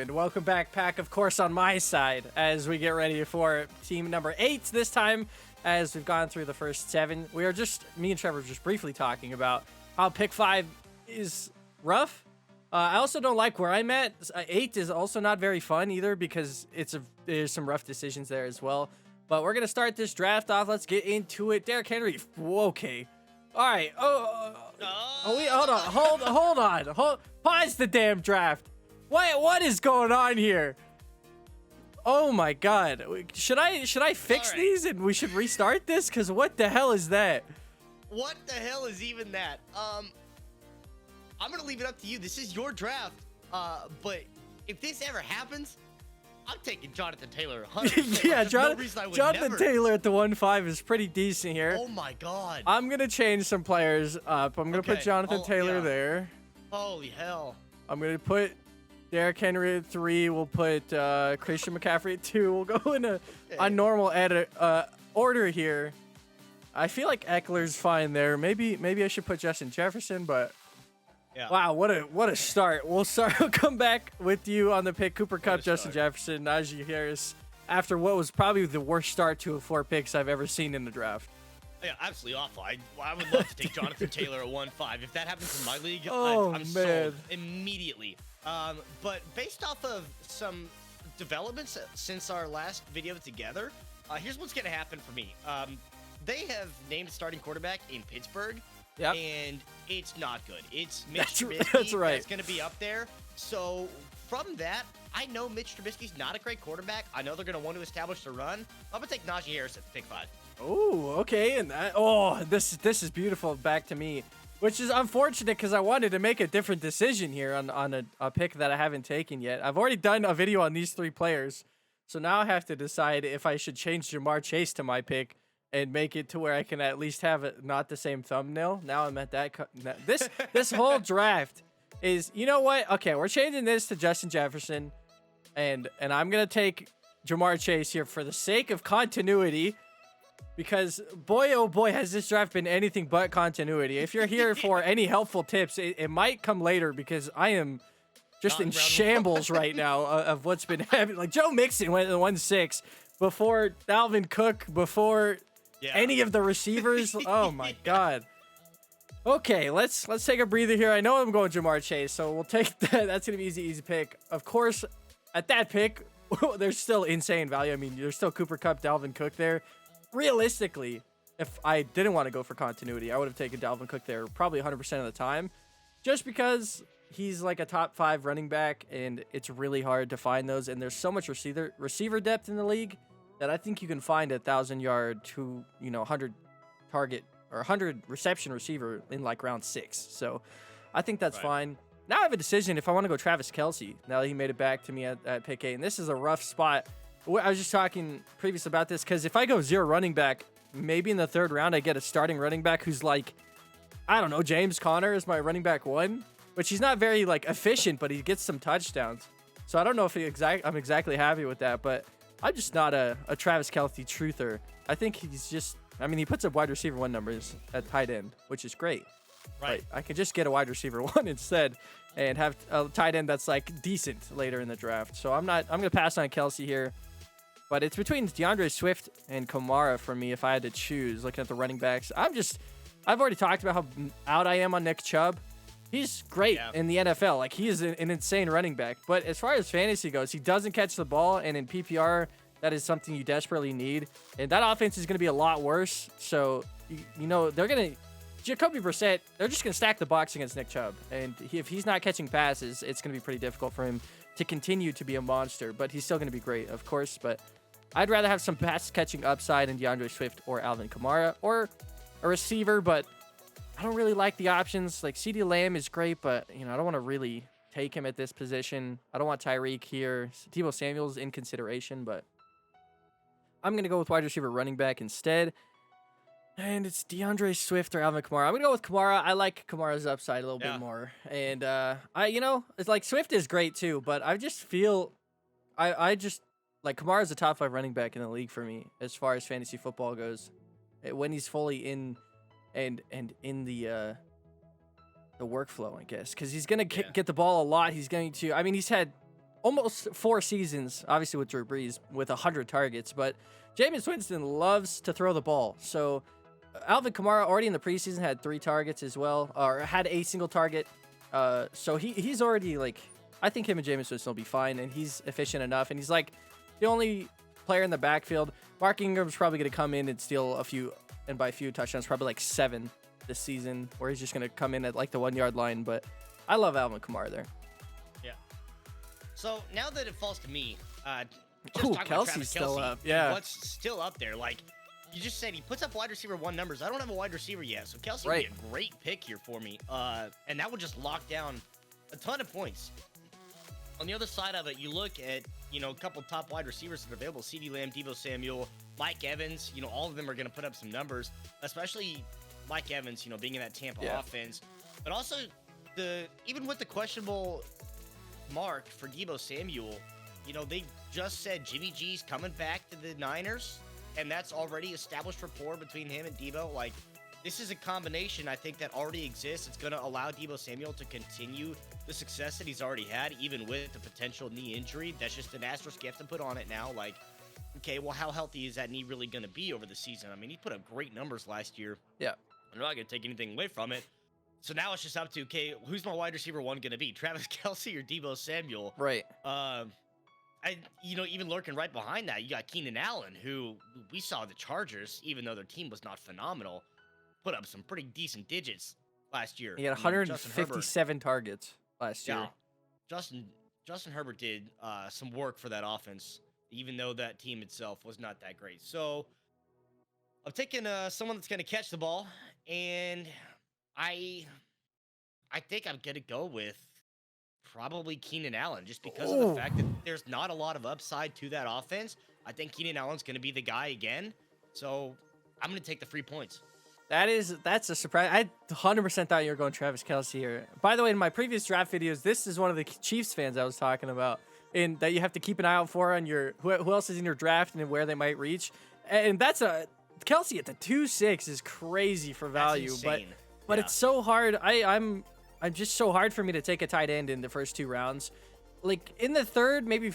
And welcome back, Pack, of course, on my side as we get ready for team number 8 this time. As we've gone through the first 7, we are just, me and Trevor were just briefly talking about how pick 5 is rough. I also don't like where I'm at. 8 is also not very fun either because there's some rough decisions there as well. But we're going to start this draft off. Let's get into it. Derrick Henry. Okay. All right. Hold on. Pause the damn draft. What is going on here? Oh my God. Should I fix these and we should restart this? Because what the hell is that? What the hell is even that? I'm gonna leave it up to you. This is your draft. But if this ever happens, I'm taking Jonathan Taylor 100%. Yeah, Jonathan Taylor at the 1-5 is pretty decent here. Oh my God. I'm gonna change some players up. I'm gonna put Jonathan Taylor there. Holy hell. I'm gonna put Derrick Henry at 3. We'll put Christian McCaffrey at 2. We'll go in a normal order here. I feel like Eckler's fine there. Maybe I should put Justin Jefferson, but wow, what a start. We'll come back with you on the pick. Cooper Kupp, Justin Jefferson, Najee Harris, after what was probably the worst start to 4 picks I've ever seen in the draft. Yeah, absolutely awful. I would love to take Jonathan Taylor at 1-5. If that happens in my league, I'm sold immediately. But based off of some developments since our last video together, here's what's going to happen for me. They have named a starting quarterback in Pittsburgh, and it's not good. It's Mitch Trubisky. That's right. That's going to be up there. So from that, I know Mitch Trubisky's not a great quarterback. I know they're going to want to establish the run. I'm going to take Najee Harris at pick 5. Oh, okay. And this is beautiful back to me, which is unfortunate because I wanted to make a different decision here on a pick that I haven't taken yet. I've already done a video on these 3 players, so now I have to decide if I should change Jamar Chase to my pick and make it to where I can at least have it not the same thumbnail. Now I'm at that. This whole draft is, you know what? Okay, we're changing this to Justin Jefferson, and I'm gonna take Jamar Chase here for the sake of continuity. Because boy, oh boy, has this draft been anything but continuity. If you're here for any helpful tips, it might come later because I am just in shambles right now of what's been happening. Like Joe Mixon went to the 1-6 before Dalvin Cook, before any of the receivers. Oh my God. Okay, let's take a breather here. I know I'm going Jamar Chase, so we'll take that. That's gonna be easy pick. Of course, at that pick, there's still insane value. I mean, there's still Cooper Kupp, Dalvin Cook there. Realistically, if I didn't want to go for continuity, I would have taken Dalvin Cook there probably 100% of the time, just because he's like a top 5 running back, and it's really hard to find those. And there's so much receiver depth in the league that I think you can find a 1,000-yard to 100 target or 100 reception receiver in like round 6. So I think that's fine. Now I have a decision if I want to go Travis Kelce. Now that he made it back to me at pick 8, and this is a rough spot. I was just talking previous about this because if I go 0 running back, maybe in the 3rd round I get a starting running back who's like, I don't know, James Conner is my running back 1, which he's not very like efficient, but he gets some touchdowns. So I don't know if I'm exactly happy with that, but I'm just not a Travis Kelce truther. I think he's just, I mean, he puts up wide receiver 1 numbers at tight end, which is great. Right. But I could just get a wide receiver 1 instead and have a tight end that's like decent later in the draft. So I'm going to pass on Kelce here. But it's between DeAndre Swift and Kamara for me if I had to choose, looking at the running backs. I've already talked about how out I am on Nick Chubb. He's great in the NFL. Like, he is an insane running back. But as far as fantasy goes, he doesn't catch the ball. And in PPR, that is something you desperately need. And that offense is going to be a lot worse. So, they're going to... Jacoby Brissett, they're just going to stack the box against Nick Chubb. And if he's not catching passes, it's going to be pretty difficult for him to continue to be a monster. But he's still going to be great, of course. But I'd rather have some pass-catching upside in DeAndre Swift or Alvin Kamara or a receiver, but I don't really like the options. Like, CeeDee Lamb is great, but, I don't want to really take him at this position. I don't want Tyreek here. Deebo Samuel's in consideration, but I'm going to go with wide receiver running back instead. And it's DeAndre Swift or Alvin Kamara. I'm going to go with Kamara. I like Kamara's upside a little bit more. And, it's like Swift is great too, but I just feel like Kamara's a top 5 running back in the league for me as far as fantasy football goes. When he's fully in and in the workflow, I guess, because he's going to get the ball a lot. He's going to, I mean, he's had almost 4 seasons, obviously with Drew Brees, with 100 targets. But Jameis Winston loves to throw the ball. So Alvin Kamara already in the preseason had 3 targets as well, or had a single target. So he's already like, I think him and Jameis Winston will be fine, and he's efficient enough. And he's like the only player in the backfield. Mark Ingram's probably going to come in and steal a few, and by a few touchdowns, probably like 7 this season, where he's just going to come in at like the 1 yard line. But I love Alvin Kamara there. Yeah. So now that it falls to me, Kelsey's still up. Yeah. What's still up there? Like you just said, he puts up wide receiver 1 numbers. I don't have a wide receiver yet, so Kelsey would be a great pick here for me. And that would just lock down a ton of points. On the other side of it, you look at, a couple top wide receivers that are available: CeeDee Lamb, Deebo Samuel, Mike Evans. All of them are going to put up some numbers, especially Mike Evans, being in that Tampa offense. But also, even with the questionable mark for Deebo Samuel, they just said Jimmy G's coming back to the Niners, and that's already established rapport between him and Deebo. Like, this is a combination, I think, that already exists. It's going to allow Deebo Samuel to continue the success that he's already had, even with the potential knee injury. That's just an asterisk you have to put on it now. Like, okay, well, how healthy is that knee really going to be over the season? I mean, he put up great numbers last year. Yeah. I'm not going to take anything away from it. So now it's just up to, okay, who's my wide receiver 1 going to be? Travis Kelce or Deebo Samuel? Right. Even lurking right behind that, you got Keenan Allen, who we saw the Chargers, even though their team was not phenomenal, put up some pretty decent digits last year. He had 157 targets last year. Yeah, Justin Herbert did some work for that offense, even though that team itself was not that great. So I'm taking someone that's going to catch the ball, and I think I'm going to go with probably Keenan Allen, just because of the fact that there's not a lot of upside to that offense. I think Keenan Allen's going to be the guy again. So I'm going to take the 3 points. That's a surprise. I 100% thought you were going Travis Kelce here. By the way, in my previous draft videos, this is one of the Chiefs fans I was talking about, and that you have to keep an eye out for on your who else is in your draft and where they might reach. And that's Kelce at the 2.6 is crazy for value, but it's so hard. I'm just so hard for me to take a tight end in the first 2 rounds. Like in the third, maybe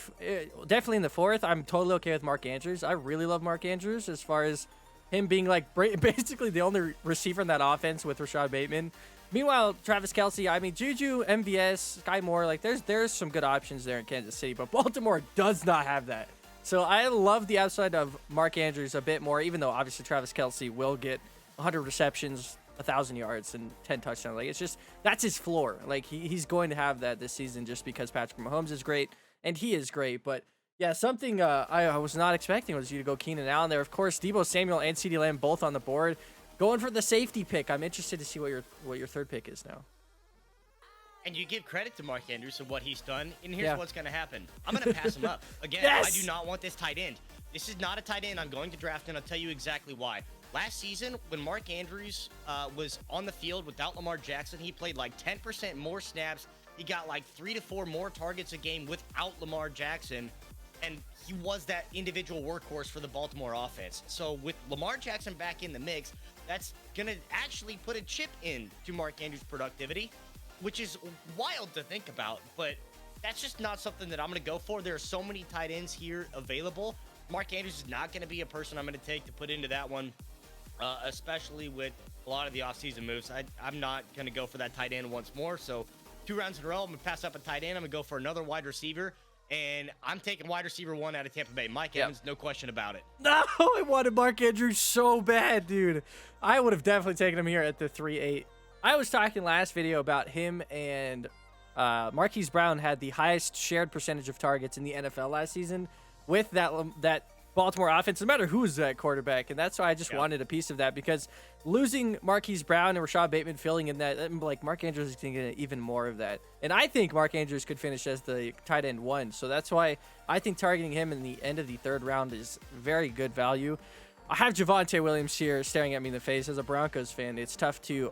definitely in the fourth, I'm totally okay with Mark Andrews. I really love Mark Andrews as far as him being like basically the only receiver in that offense with Rashad Bateman. Meanwhile, Travis Kelce, I mean, Juju, MVS, Sky Moore, like there's some good options there in Kansas City, but Baltimore does not have that. So I love the upside of Mark Andrews a bit more, even though obviously Travis Kelce will get 100 receptions, 1,000 yards, and 10 touchdowns. Like, it's just, that's his floor. Like, he's going to have that this season just because Patrick Mahomes is great, and he is great. But, yeah, something I was not expecting was you to go Keenan Allen there. Of course, Deebo Samuel and CeeDee Lamb both on the board. Going for the safety pick. I'm interested to see what your third pick is now. And you give credit to Mark Andrews and what he's done, and here's what's going to happen. I'm going to pass him up. Again, I do not want this tight end. This is not a tight end I'm going to draft, and I'll tell you exactly why. Last season, when Mark Andrews was on the field without Lamar Jackson, he played like 10% more snaps. He got like 3 to 4 more targets a game without Lamar Jackson, and he was that individual workhorse for the Baltimore offense. So with Lamar Jackson back in the mix, that's going to actually put a chip in to Mark Andrews' productivity, which is wild to think about, but that's just not something that I'm going to go for. There are so many tight ends here available. Mark Andrews is not going to be a person I'm going to take to put into that one, especially with a lot of the offseason moves. I'm not going to go for that tight end once more. So 2 rounds in a row, I'm going to pass up a tight end. I'm going to go for another wide receiver, and I'm taking wide receiver 1 out of Tampa Bay. Mike Evans, no question about it. No, I wanted Mark Andrews so bad, dude. I would have definitely taken him here at the 3-8. I was talking last video about him and Marquise Brown had the highest shared percentage of targets in the NFL last season with that Baltimore offense, no matter who's at quarterback. And that's why I just wanted a piece of that, because losing Marquise Brown and Rashad Bateman filling in that, like, Mark Andrews is going to get even more of that. And I think Mark Andrews could finish as the tight end 1. So that's why I think targeting him in the end of the 3rd round is very good value. I have Javonte Williams here staring at me in the face. As a Broncos fan, it's tough to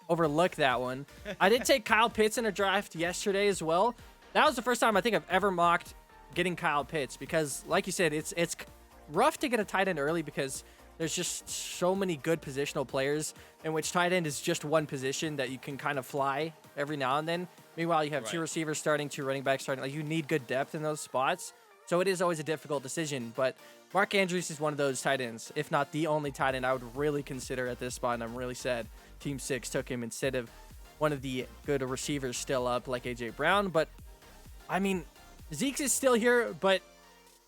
overlook that one. I did take Kyle Pitts in a draft yesterday as well. That was the first time I think I've ever mocked getting Kyle Pitts, because like you said, it's rough to get a tight end early because there's just so many good positional players in which tight end is just one position that you can kind of fly every now and then. Meanwhile, you have two receivers starting, two running backs starting. Like, you need good depth in those spots. So it is always a difficult decision. But Mark Andrews is one of those tight ends, if not the only tight end I would really consider at this spot. And I'm really sad Team 6 took him instead of one of the good receivers still up like A.J. Brown. But, I mean, Zeke is still here, but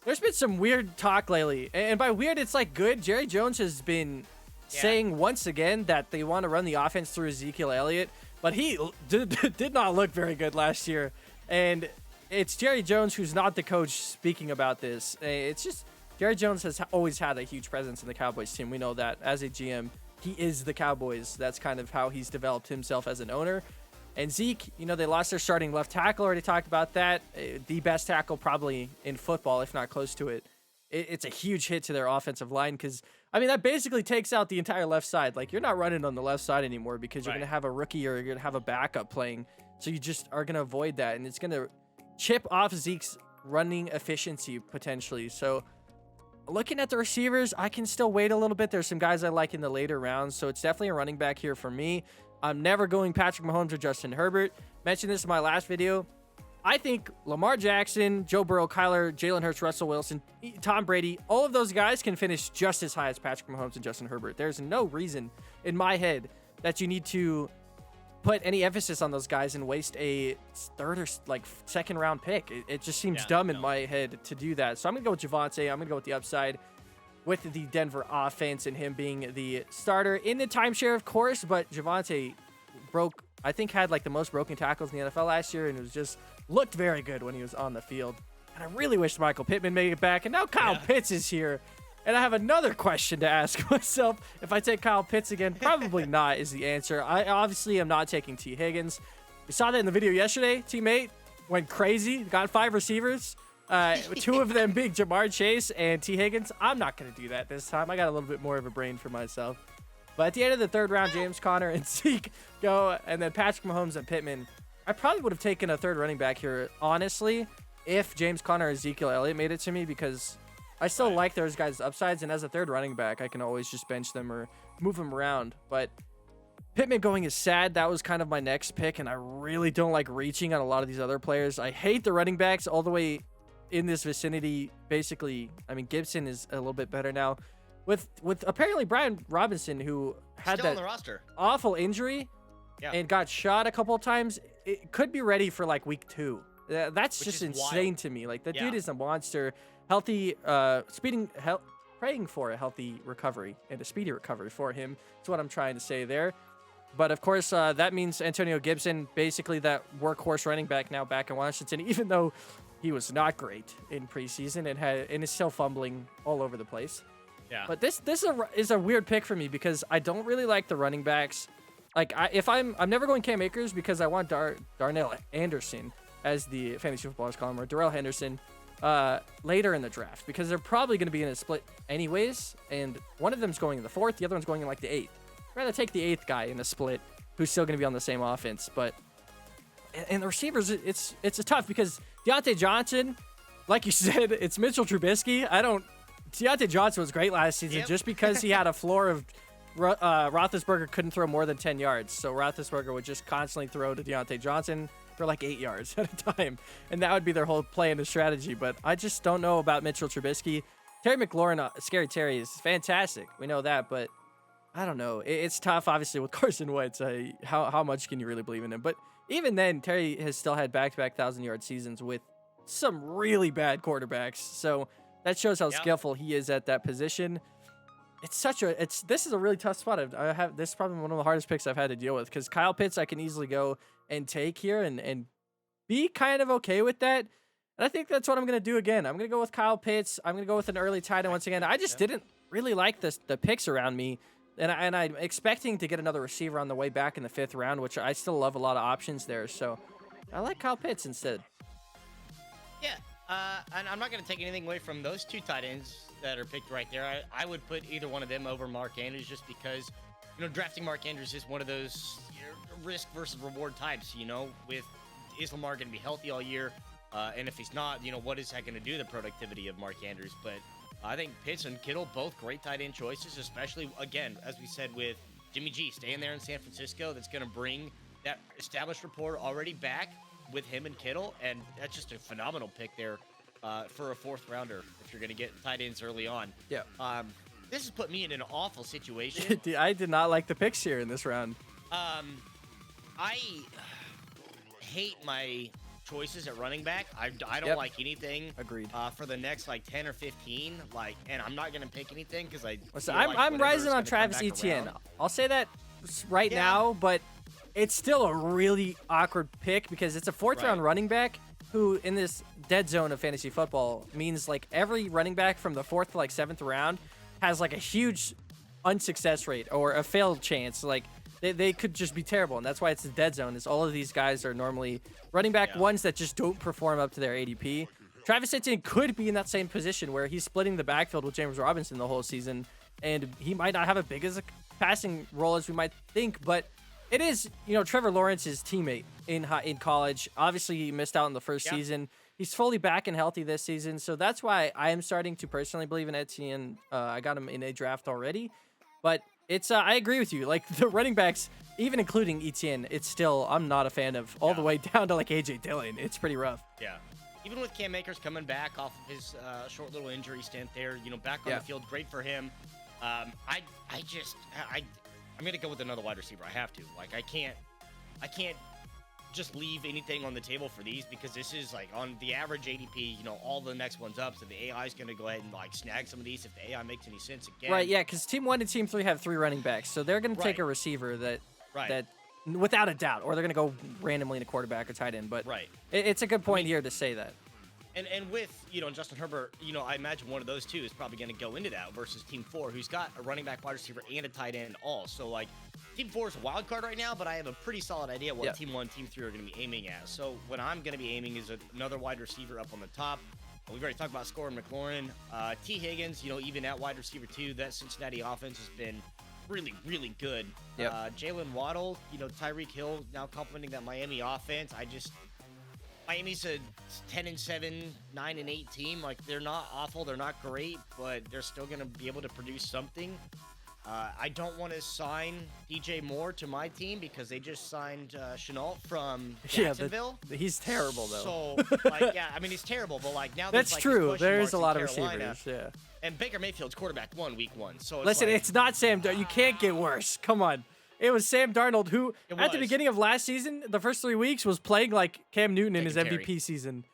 there's been some weird talk lately. And by weird, it's like good. Jerry Jones has been saying once again that they want to run the offense through Ezekiel Elliott. But he did not look very good last year. And it's Jerry Jones who's not the coach speaking about this. It's just Jerry Jones has always had a huge presence in the Cowboys team. We know that as a GM, he is the Cowboys. That's kind of how he's developed himself as an owner. And Zeke, they lost their starting left tackle. Already talked about that. The best tackle probably in football, if not close to it. It's a huge hit to their offensive line because, that basically takes out the entire left side. Like, you're not running on the left side anymore because you're going to have a rookie or you're going to have a backup playing. So you just are going to avoid that. And it's going to chip off Zeke's running efficiency potentially. So looking at the receivers, I can still wait a little bit. There's some guys I like in the later rounds. So it's definitely a running back here for me. I'm never going Patrick Mahomes or Justin Herbert. Mentioned this in my last video. I think Lamar Jackson, Joe Burrow, Kyler, Jalen Hurts, Russell Wilson, Tom Brady, all of those guys can finish just as high as Patrick Mahomes and Justin Herbert. There's no reason in my head that you need to put any emphasis on those guys and waste a third or second round pick. It just seems dumb in my head to do that. So I'm going to go with Javonte. I'm going to go with the upside with the Denver offense and him being the starter in the timeshare, of course. But Javonte had the most broken tackles in the NFL last year, and it was just looked very good when he was on the field. And I really wish Michael Pittman made it back. And now Kyle Pitts is here. And I have another question to ask myself. If I take Kyle Pitts again, probably not is the answer. I obviously am not taking T. Higgins. We saw that in the video yesterday. Teammate went crazy, got 5 receivers. 2 of them being Jamar Chase and T. Higgins. I'm not going to do that this time. I got a little bit more of a brain for myself. But at the end of the 3rd round, James Conner and Zeke go. And then Patrick Mahomes and Pittman. I probably would have taken a 3rd running back here, honestly, if James Conner or Ezekiel Elliott made it to me, because I still like those guys' upsides. And as a 3rd running back, I can always just bench them or move them around. But Pittman going is sad. That was kind of my next pick. And I really don't like reaching on a lot of these other players. I hate the running backs all the way in this vicinity. Basically, Gibson is a little bit better now. With apparently Brian Robinson, who had still that on the roster. Awful injury and got shot a couple of times. It could be ready for week 2. That's just insane to me. The dude is a monster. Healthy, praying for a healthy recovery and a speedy recovery for him. That's what I'm trying to say there. But of course, that means Antonio Gibson, basically that workhorse running back now back in Washington, even though he was not great in preseason and is still fumbling all over the place. Yeah. But this is a weird pick for me because I don't really like the running backs. I'm never going Cam Akers because I want Darnell Anderson, as the fantasy footballers call him, or Darrell Henderson, later in the draft, because they're probably going to be in a split anyways. And one of them's going in the 4th, the other one's going in the 8th. I'd rather take the 8th guy in the split, who's still going to be on the same offense. But and the receivers, it's a tough because Deontay Johnson, like you said, it's Mitchell Trubisky. Deontay Johnson was great last season just because he had a floor of Roethlisberger couldn't throw more than 10 yards. So Roethlisberger would just constantly throw to Deontay Johnson for 8 yards at a time. And that would be their whole play and strategy. But I just don't know about Mitchell Trubisky. Terry McLaurin, Scary Terry, is fantastic. We know that, but I don't know. It's tough, obviously, with Carson Wentz. How much can you really believe in him? But even then, Terry has still had back-to-back 1,000-yard seasons with some really bad quarterbacks. So that shows how skillful he is at that position. This is a really tough spot. This is probably one of the hardest picks I've had to deal with because Kyle Pitts I can easily go and take here and be kind of okay with that. And I think that's what I'm going to do again. I'm going to go with Kyle Pitts. I'm going to go with an early tight end once again. I just didn't really like the picks around me. And I'm expecting to get another receiver on the way back in the 5th round, which I still love a lot of options there. So I like Kyle Pitts instead. Yeah. And I'm not going to take anything away from those 2 tight ends that are picked right there. I would put either one of them over Mark Andrews just because, drafting Mark Andrews is one of those risk versus reward types, with is Lamar going to be healthy all year? And if he's not, what is that going to do to the productivity of Mark Andrews? But I think Pitts and Kittle, both great tight end choices, especially, again, as we said with Jimmy G, staying there in San Francisco. That's going to bring that established rapport already back with him and Kittle, and that's just a phenomenal pick there for a 4th rounder if you're going to get tight ends early on. Yeah. This has put me in an awful situation. I did not like the picks here in this round. I hate my choices at running back. I don't like anything. Agreed. For the next like 10 or 15, and I'm not gonna pick anything because I'm rising on Travis Etienne. I'll say that right now, but it's still a really awkward pick because it's a 4th round running back who, in this dead zone of fantasy football, means like every running back from the 4th to like 7th round has like a huge unsuccess rate or a failed chance. Like they could just be terrible, and that's why it's the dead zone. Is all of these guys are normally running back ones that just don't perform up to their ADP. Travis Etienne could be in that same position where he's splitting the backfield with James Robinson the whole season, and he might not have a big as a passing role as we might think, but it is, Trevor Lawrence's teammate in college. Obviously, he missed out in the first season. He's fully back and healthy this season, so that's why I am starting to personally believe in Etienne. I got him in a draft already, but it's I agree with you. Like the running backs, even including Etienne, it's still I'm not a fan of all the way down to like AJ Dillon. It's pretty rough. Yeah. Even with Cam Akers coming back off of his short little injury stint there, back on the field, great for him. I'm gonna go with another wide receiver. I have to. Like I can't just leave anything on the table for these because this is like on the average ADP, all the next ones up. So the AI is going to go ahead and like snag some of these if the AI makes any sense again. Right, yeah, because Team 1 and Team 3 have 3 running backs. So they're going to take a receiver that without a doubt, or they're going to go randomly in a quarterback or tight end. But it's a good point here to say that. And with, Justin Herbert, I imagine one of those two is probably going to go into that versus Team 4, who's got a running back, wide receiver, and a tight end all. So, like, Team 4 is a wild card right now, but I have a pretty solid idea what Team 1 Team 3 are going to be aiming at. So, what I'm going to be aiming is another wide receiver up on the top. We've already talked about Score and McLaurin. T. Higgins, even at wide receiver, too. That Cincinnati offense has been really, really good. Jalen Waddle, Tyreek Hill now complementing that Miami offense. Miami's a 10-7, 9-8 team. Like, they're not awful, they're not great, but they're still going to be able to produce something. I don't want to sign DJ Moore to my team because they just signed Chenault from Jacksonville. He's terrible, though. So, he's terrible, but now that's true. There's a lot of receivers, And Baker Mayfield's quarterback won week 1. So listen, it's not Sam Darnold. You can't get worse. Come on. It was Sam Darnold who, at the beginning of last season, the first 3 weeks, was playing like Cam Newton in his MVP season.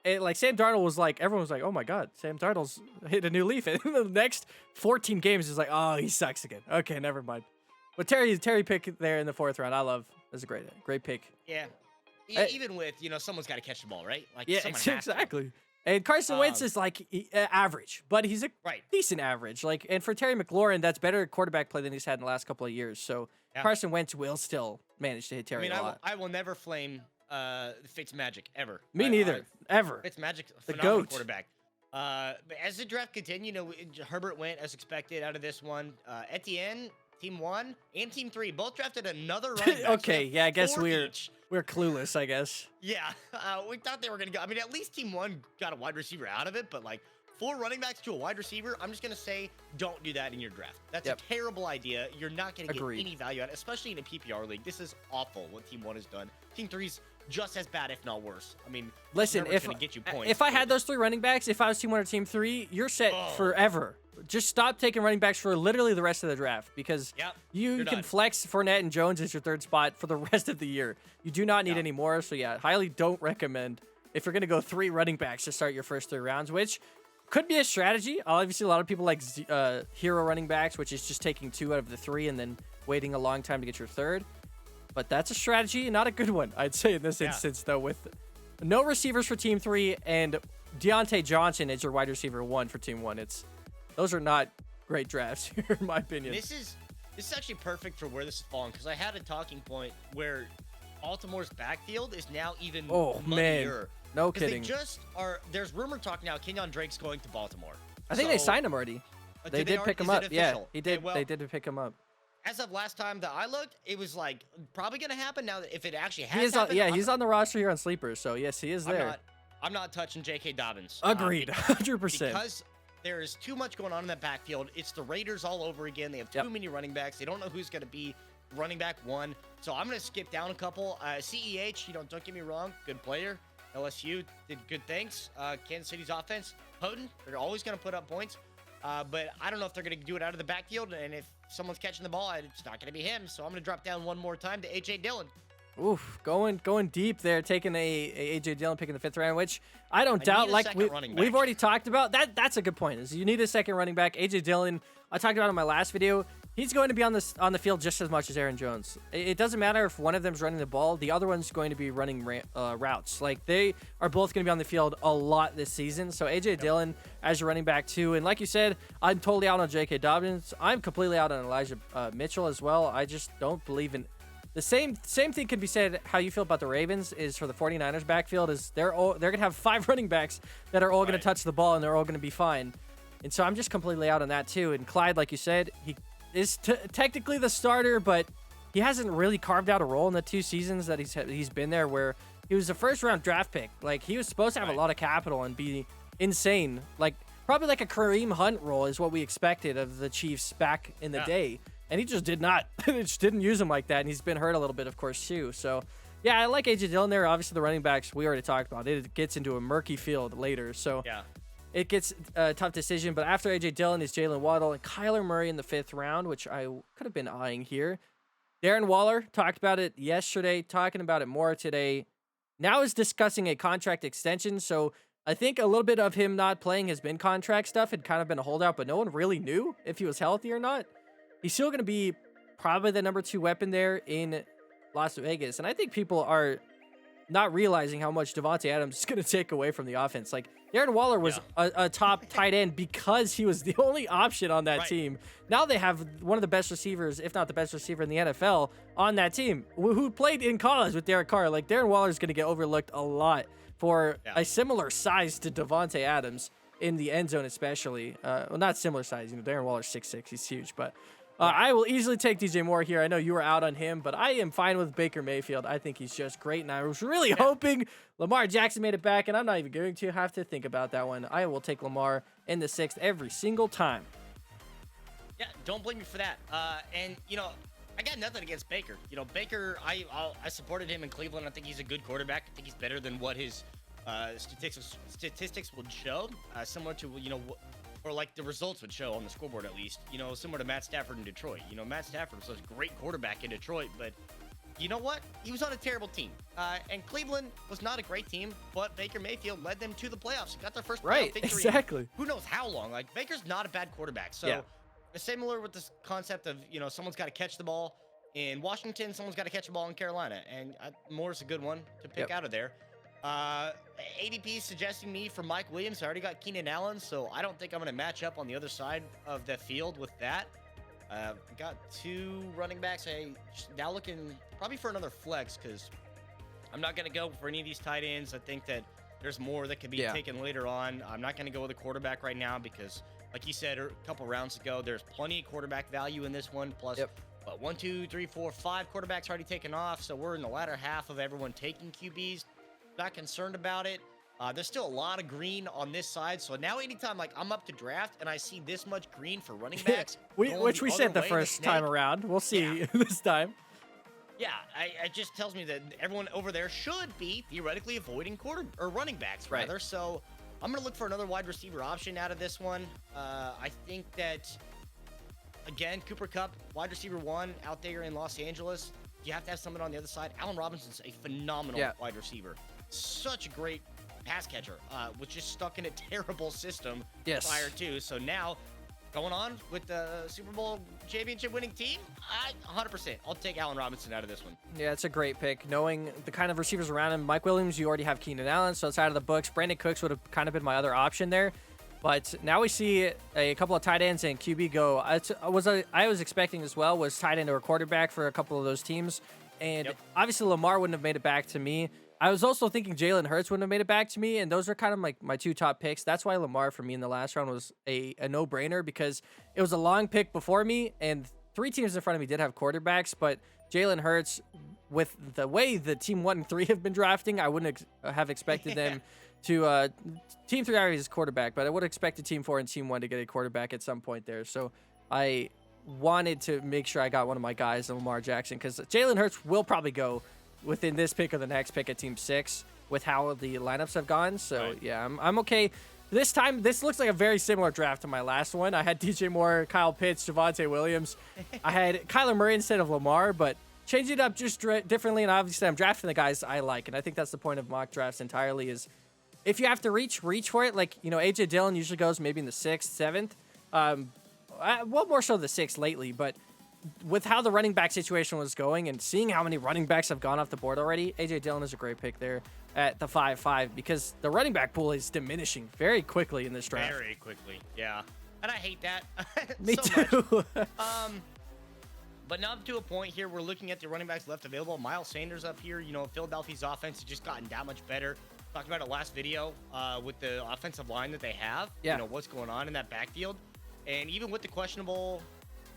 And like Sam Darnold was like, everyone was like, oh my God, Sam Darnold's hit a new leaf. And the next 14 games is like, oh, he sucks again. Okay, never mind. But Terry pick there in the 4th round, I love. That's a great pick. Yeah. Even with, someone's got to catch the ball, right? Like, exactly. And Carson Wentz is like average, but he's a decent average. Like, and for Terry McLaurin, that's better quarterback play than he's had in the last couple of years. So Carson Wentz will still manage to hit Terry a lot. I will never flame Fitzmagic ever. Me neither. Ever. Fitzmagic, phenomenal quarterback. But as the draft continued, Herbert went as expected out of this one. Etienne, Team 1 and Team 3 both drafted another running back. Okay, yeah, I guess we're clueless, I guess. Yeah, we thought they were going to go. At least Team 1 got a wide receiver out of it, but 4 running backs to a wide receiver, I'm just going to say don't do that in your draft. That's a terrible idea. You're not going to get any value out of it, especially in a PPR league. This is awful what Team 1 has done. Team 3's just as bad, if not worse. Listen, if I had those 3 running backs, if I was Team 1 or Team 3, you're set forever. Just stop taking running backs for literally the rest of the draft because you can flex Fournette and Jones as your 3rd spot for the rest of the year. You do not need any more. So, highly don't recommend if you're going to go 3 running backs to start your first 3 rounds, which could be a strategy. Obviously, a lot of people like hero running backs, which is just taking 2 out of the 3 and then waiting a long time to get your 3rd. But that's a strategy, not a good one, I'd say in this instance, though, with no receivers for Team 3 and Deontay Johnson is your wide receiver 1 for Team 1. Those are not great drafts here, in my opinion. This is actually perfect for where this is falling because I had a talking point where Baltimore's backfield is now even muddier. No kidding. They just there's rumor talk now Kenyon Drake's going to Baltimore. I think they signed him already. They did pick him up. Yeah, he did. They did pick him up. As of last time that I looked, it was probably going to happen. Now that if it actually has happened, he's on the roster here on Sleepers, so yes, he is there. I'm not touching J.K. Dobbins. Agreed, 100%. Because there is too much going on in that backfield. It's the Raiders all over again. They have too many running backs. They don't know who's going to be running back 1. So I'm going to skip down a couple. CEH, don't get me wrong, good player. LSU did good things. Kansas City's offense, potent. They're always going to put up points. But I don't know if they're going to do it out of the backfield. And if someone's catching the ball, it's not going to be him. So I'm going to drop down one more time to A.J. Dillon. Oof, going deep there, taking a AJ Dillon pick in the 5th round, which I don't doubt. Like we've already talked about that. That's a good point. Is you need a second running back. AJ Dillon, I talked about in my last video. He's going to be on the field just as much as Aaron Jones. It doesn't matter if one of them's running the ball, the other one's going to be running routes. Like they are both going to be on the field a lot this season. So AJ Dillon as your running back 2, and like you said, I'm totally out on J.K. Dobbins. I'm completely out on Elijah Mitchell as well. I just don't believe in. The same thing could be said how you feel about the Ravens is for the 49ers backfield is they're going to have 5 running backs that are all going to touch the ball and they're all going to be fine. And so I'm just completely out on that too. And Clyde, like you said, he is technically the starter, but he hasn't really carved out a role in the 2 seasons that he's been there where he was a first-round draft pick. Like he was supposed to have a lot of capital and be insane. Like probably like a Kareem Hunt role is what we expected of the Chiefs back in the day. And he just did not. They just didn't use him like that. And he's been hurt a little bit, of course, too. So, yeah, I like A.J. Dillon there. Obviously, the running backs, we already talked about. It gets into a murky field later. So, it gets a tough decision. But after A.J. Dillon is Jalen Waddle and Kyler Murray in the 5th round, which I could have been eyeing here. Darren Waller talked about it yesterday, talking about it more today. Now is discussing a contract extension. So, I think a little bit of him not playing has been contract stuff. Had kind of been a holdout, but no one really knew if he was healthy or not. He's still going to be probably the number 2 weapon there in Las Vegas. And I think people are not realizing how much Davante Adams is going to take away from the offense. Like, Darren Waller was a top tight end because he was the only option on that team. Now they have one of the best receivers, if not the best receiver in the NFL, on that team, who played in college with Derek Carr. Like, Darren Waller is going to get overlooked a lot for a similar size to Davante Adams in the end zone especially. Well, not similar size. Darren Waller's 6'6". He's huge, but... I will easily take DJ Moore here. I know you were out on him, but I am fine with Baker Mayfield. I think he's just great, and I was really hoping Lamar Jackson made it back, and I'm not even going to have to think about that one. I will take Lamar in the 6th every single time. Yeah, don't blame me for that. And, I got nothing against Baker. Baker, I supported him in Cleveland. I think he's a good quarterback. I think he's better than what his statistics would show, similar to, or like the results would show on the scoreboard at least, similar to Matt Stafford in Detroit. Matt Stafford was a great quarterback in Detroit, but you know what? He was on a terrible team. And Cleveland was not a great team, but Baker Mayfield led them to the playoffs. Got their first playoff victory. Exactly. Who knows how long? Like, Baker's not a bad quarterback. So similar with this concept of, someone's got to catch the ball in Washington, someone's got to catch the ball in Carolina. And Moore's a good one to pick out of there. ADP suggesting me for Mike Williams. I already got Keenan Allen, so I don't think I'm going to match up on the other side of the field with that. Got 2 running backs. Now looking probably for another flex because I'm not going to go for any of these tight ends. I think that there's more that could be taken later on. I'm not going to go with a quarterback right now because, like you said a couple rounds ago, there's plenty of quarterback value in this one. Plus, 1, 2, 3, 4, 5 quarterbacks already taken off, so we're in the latter half of everyone taking QBs. Not concerned about it. There's still a lot of green on this side. So now anytime I'm up to draft and I see this much green for running backs, which we said the first time around. We'll see this time. Yeah, it just tells me that everyone over there should be theoretically avoiding running backs rather. So I'm going to look for another wide receiver option out of this one. I think that, again, Cooper Kupp, wide receiver 1 out there in Los Angeles. You have to have someone on the other side. Allen Robinson's a phenomenal wide receiver. Such a great pass catcher, was just stuck in a terrible system prior to. So now, going on with the Super Bowl championship winning team, 100%. I'll take Allen Robinson out of this one. Yeah, it's a great pick. Knowing the kind of receivers around him, Mike Williams, you already have Keenan Allen, so it's out of the books. Brandon Cooks would have kind of been my other option there. But now we see a couple of tight ends and QB go. I was expecting as well was tight end or quarterback for a couple of those teams. And obviously Lamar wouldn't have made it back to me. I was also thinking Jalen Hurts wouldn't have made it back to me, and those are kind of like my 2 top picks. That's why Lamar for me in the last round was a no-brainer because it was a long pick before me, and 3 teams in front of me did have quarterbacks, but Jalen Hurts, with the way the team 1 and 3 have been drafting, I wouldn't have expected them to team 3 already is quarterback, but I would have expected team 4 and team 1 to get a quarterback at some point there. So I wanted to make sure I got one of my guys in Lamar Jackson because Jalen Hurts will probably go within this pick or the next pick at Team 6 with how the lineups have gone. So, right. yeah, I'm okay. This time, this looks like a very similar draft to my last one. I had DJ Moore, Kyle Pitts, Javonte Williams. I had Kyler Murray instead of Lamar, but changed it up just differently. And obviously, I'm drafting the guys I like. And I think that's the point of mock drafts entirely is if you have to reach for it. Like, A.J. Dillon usually goes maybe in the 6th, 7th. Well, more so the 6th lately. But with how the running back situation was going and seeing how many running backs have gone off the board already, A.J. Dillon is a great pick there at the 5-5 because the running back pool is diminishing very quickly in this draft. Very quickly, yeah. And I hate that. Me so too. But now to a point here, we're looking at the running backs left available. Miles Sanders up here. Philadelphia's offense has just gotten that much better. Talked about it last video with the offensive line that they have. Yeah. What's going on in that backfield. And even with the questionable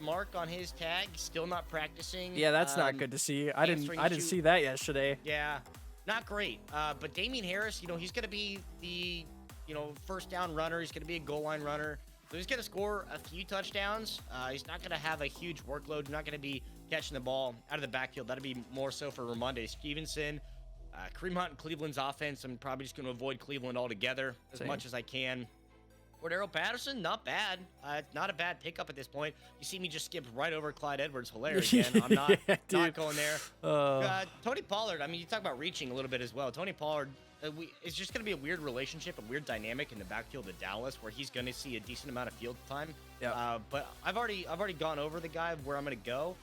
mark on his tag, still not practicing. Yeah, that's not good to see. I didn't see that yesterday. Yeah. Not great. But Damian Harris, he's going to be the, first down runner. He's going to be a goal line runner. So he's going to score a few touchdowns. He's not going to have a huge workload. Not going to be catching the ball out of the backfield. That'll be more so for Ramondre Stevenson. Kareem Hunt in Cleveland's offense. I'm probably just going to avoid Cleveland altogether as much as I can. Cordero Patterson, not bad. Not a bad pickup at this point. You see me just skip right over Clyde Edwards-Helaire again. I'm not going there. Tony Pollard, you talk about reaching a little bit as well. Tony Pollard, it's just going to be a weird relationship, a weird dynamic in the backfield of Dallas where he's going to see a decent amount of field time. Yep. But I've already gone over the guy where I'm going to go.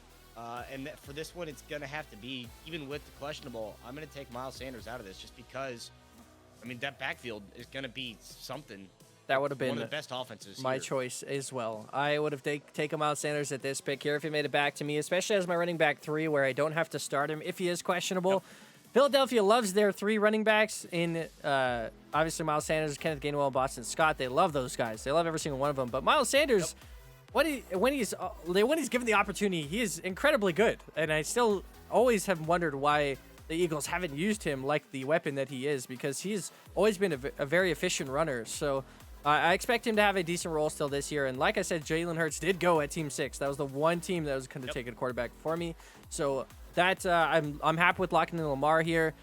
And for this one, it's going to have to be, even with the questionable, I'm going to take Miles Sanders out of this just because, that backfield is going to be something. That would have been one of the best offenses. My choice as well. I would have taken Miles Sanders at this pick here if he made it back to me, especially as my running back 3 where I don't have to start him if he is questionable. Yep. Philadelphia loves their 3 running backs in obviously Miles Sanders, Kenneth Gainwell, and Boston Scott. They love those guys. They love every single one of them. But Miles Sanders, when he's given the opportunity, he is incredibly good. And I still always have wondered why the Eagles haven't used him like the weapon that he is because he's always been a very efficient runner. So I expect him to have a decent role still this year. And like I said, Jalen Hurts did go at Team 6. That was the one team that was going to take a quarterback for me. So that I'm happy with locking in Lamar here.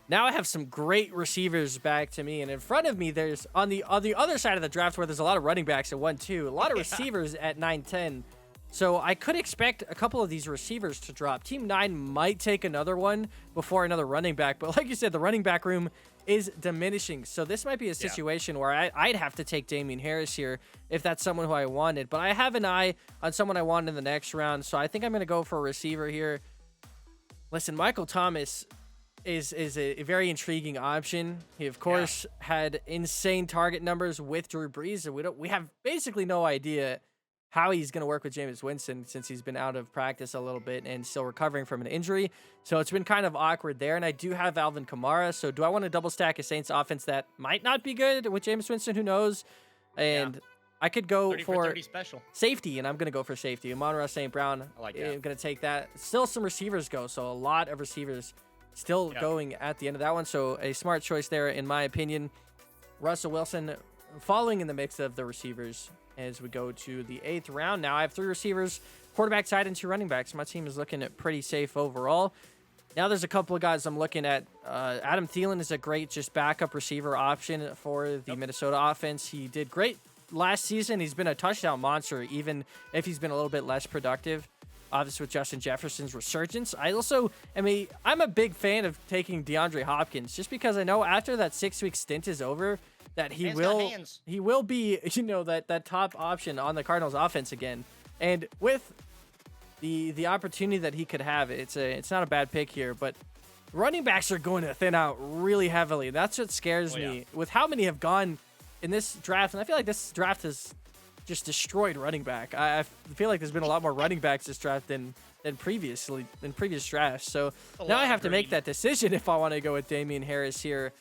Now I have some great receivers back to me. And in front of me, there's on the other side of the draft where there's a lot of running backs at 1-2, a lot of receivers at 9-10. So I could expect a couple of these receivers to drop. Team 9 might take another one before another running back. But like you said, the running back room is diminishing. So this might be a situation where I'd have to take Damian Harris here if that's someone who I wanted. But I have an eye on someone I want in the next round. So I think I'm going to go for a receiver here. Listen, Michael Thomas is a very intriguing option. He, of course, had insane target numbers with Drew Brees. And we have basically no idea how he's going to work with Jameis Winston since he's been out of practice a little bit and still recovering from an injury. So it's been kind of awkward there. And I do have Alvin Kamara. So do I want to double stack a Saints offense that might not be good with Jameis Winston? Who knows? And I could go for special safety, and I'm going to go for safety. Amon-Ra St. Brown, I like that. I'm going to take that. Still some receivers go. So a lot of receivers still going at the end of that one. So a smart choice there, in my opinion. Russell Wilson following in the mix of the receivers as we go to the 8th round. Now I have 3 receivers, quarterback, tight end, 2 running backs. My team is looking at pretty safe overall. Now there's a couple of guys I'm looking at. Adam Thielen is a great just backup receiver option for the Minnesota offense. He did great last season. He's been a touchdown monster, even if he's been a little bit less productive. Obviously with Justin Jefferson's resurgence. I'm a big fan of taking DeAndre Hopkins just because I know after that 6-week stint is over, that he will be, that top option on the Cardinals offense again. And with the opportunity that he could have, it's not a bad pick here, but running backs are going to thin out really heavily. That's what scares me with how many have gone in this draft. And I feel like this draft has just destroyed running back. I feel like there's been a lot more running backs this draft than previous drafts. So now I have to make that decision if I want to go with Damian Harris here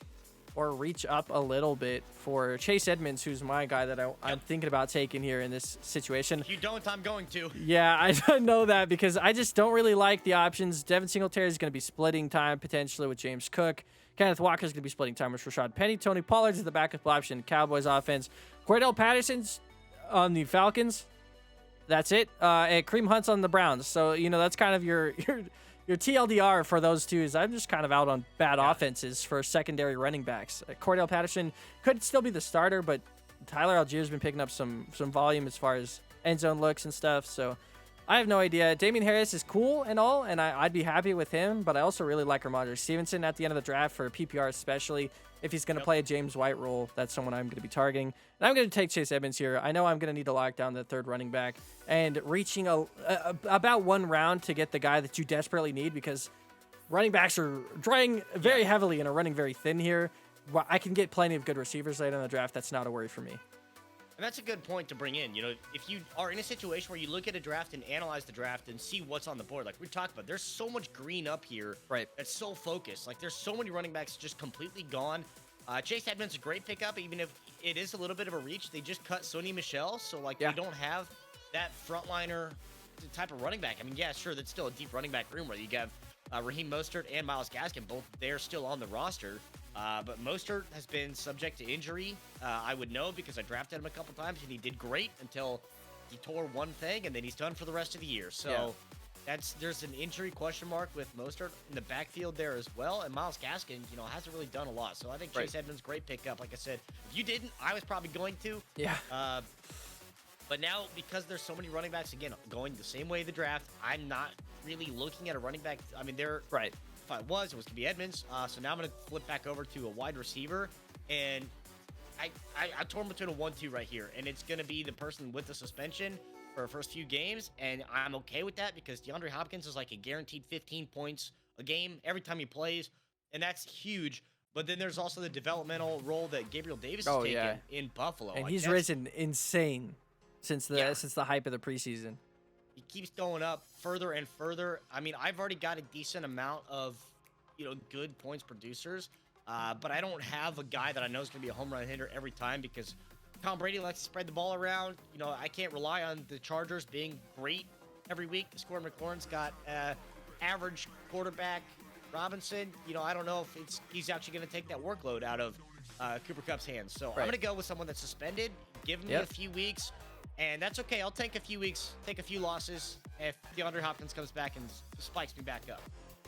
or reach up a little bit for Chase Edmonds, who's my guy that I'm thinking about taking here in this situation. If you don't, I'm going to. Yeah, I know that because I just don't really like the options. Devin Singletary is going to be splitting time potentially with James Cook. Kenneth Walker is going to be splitting time with Rashad Penny. Tony Pollard is the backup option. Cowboys offense. Cordell Patterson's on the Falcons. That's it. And Kareem Hunt's on the Browns. So, that's kind of your TLDR for those two. Is I'm just kind of out on bad offenses for secondary running backs. Cordell Patterson could still be the starter, but Tyler Algier's been picking up some volume as far as end zone looks and stuff. So I have no idea. Damian Harris is cool and all, and I'd be happy with him, but I also really like Ramondre Stevenson at the end of the draft for PPR, especially if he's going to play a James White role. That's someone I'm going to be targeting. And I'm going to take Chase Edmonds here. I know I'm going to need to lock down the third running back and reaching about one round to get the guy that you desperately need, because running backs are drying very heavily and are running very thin here. Well, I can get plenty of good receivers later in the draft. That's not a worry for me. And that's a good point to bring in. If you are in a situation where you look at a draft and analyze the draft and see what's on the board, like we talked about, there's so much green up here. Right. That's so focused. Like, there's so many running backs just completely gone. Chase Edmonds is a great pickup, even if it is a little bit of a reach. They just cut Sony Michel, so, we don't have that frontliner type of running back. I mean, yeah, sure, that's still a deep running back room where you have Raheem Mostert and Myles Gaskin, both they're still on the roster. But Mostert has been subject to injury. I would know because I drafted him a couple times, and he did great until he tore one thing, and then he's done for the rest of the year. So there's an injury question mark with Mostert in the backfield there as well. And Myles Gaskin, hasn't really done a lot. So I think Chase Edmonds, great pickup. Like I said, if you didn't, I was probably going to. Yeah. But now, because there's so many running backs, again, going the same way the draft, I'm not really looking at a running back. I mean, they're right. If it was going to be Edmonds. So now I'm going to flip back over to a wide receiver. And I torn between a 1-2 right here. And it's going to be the person with the suspension for the first few games. And I'm okay with that because DeAndre Hopkins is like a guaranteed 15 points a game every time he plays. And that's huge. But then there's also the developmental role that Gabriel Davis has taken in Buffalo. And he's risen insane since the hype of the preseason. He keeps going up further and further. I mean, I've already got a decent amount of, good points producers, but I don't have a guy that I know is going to be a home run hitter every time because Tom Brady likes to spread the ball around. I can't rely on the Chargers being great every week. Score McLaurin's got average quarterback Robinson. I don't know if he's actually going to take that workload out of Cooper Kupp's hands. So I'm going to go with someone that's suspended. Give me a few weeks. And that's okay. I'll take a few weeks, take a few losses if DeAndre Hopkins comes back and spikes me back up.